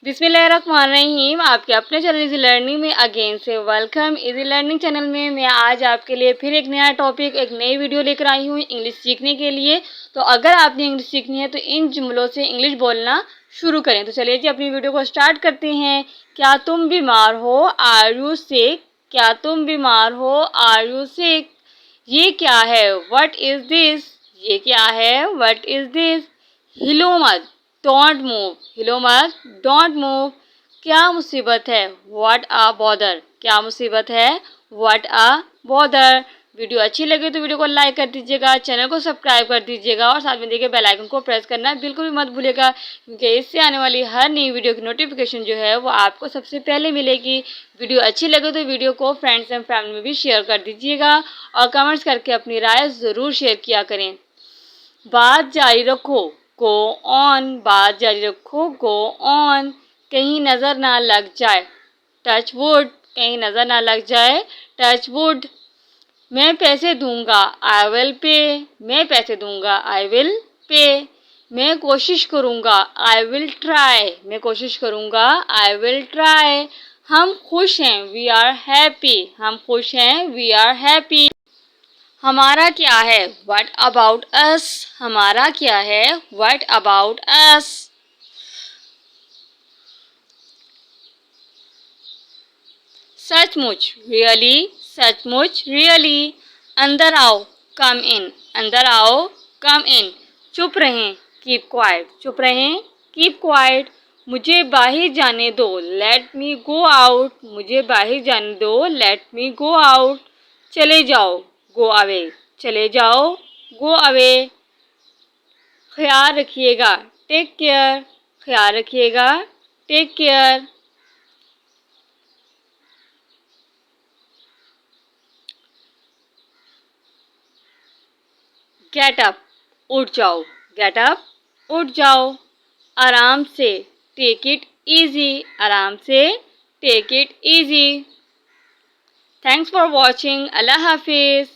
बिस्मिल्लाहिर्रहमानिर्रहीम। आपके अपने चैनल इजी लर्निंग में अगेन से वेलकम। इजी लर्निंग चैनल में मैं आज आपके लिए फिर एक नया टॉपिक, एक नई वीडियो लेकर आई हूँ इंग्लिश सीखने के लिए। तो अगर आपने इंग्लिश सीखनी है तो इन जुमलों से इंग्लिश बोलना शुरू करें। तो चलिए जी अपनी वीडियो को स्टार्ट करते हैं। क्या तुम बीमार हो? Are you sick? क्या तुम बीमार हो? Are you sick? ये क्या है? What is this? ये क्या है? What is this? हिलो मत, डोंट मूव। हिलो मत, डोंट मूव। क्या मुसीबत है? What a bother? क्या मुसीबत है? What a bother? वीडियो अच्छी लगे तो वीडियो को लाइक कर दीजिएगा, चैनल को सब्सक्राइब कर दीजिएगा और साथ में देखिए बेल आइकन को प्रेस करना बिल्कुल भी मत भूलिएगा, क्योंकि इससे आने वाली हर नई वीडियो की नोटिफिकेशन जो है वो आपको सबसे पहले मिलेगी। वीडियो अच्छी लगे तो वीडियो को फ्रेंड्स एंड फैमिली में भी शेयर कर दीजिएगा और कमेंट्स करके अपनी राय ज़रूर शेयर किया करें। बात जारी रखो, गो ऑन। बात जारी रखो, गो ऑन। कहीं नज़र ना लग जाए, टच वुड। कहीं नज़र ना लग जाए, टच वुड। मैं पैसे दूंगा, आई विल पे। मैं पैसे दूंगा, आई विल पे। मैं कोशिश करूंगा, आई विल ट्राई। मैं कोशिश करूंगा, आई विल ट्राई। हम खुश हैं, वी आर हैप्पी। हम खुश हैं, वी आर हैप्पी। हमारा क्या है? What about us? हमारा क्या है? What about us? सचमुच, रियली। सचमुच, रियली। अंदर आओ, कम इन। अंदर आओ, कम इन। चुप रहें, कीप क्वाइट। चुप रहें, कीप क्वाइट। मुझे बाहर जाने दो, लेट मी गो आउट। मुझे बाहर जाने दो, लेट मी गो आउट। चले जाओ, गो अवे। चले जाओ, गो अवे। ख्याल रखिएगा, टेक केयर। ख्याल रखिएगा, टेक केयर। गेट अप, उठ जाओ। गेट अप, उठ जाओ। आराम से, टेक इट इजी। आराम से, take it easy. Thanks for watching. अल्लाह हाफिज़।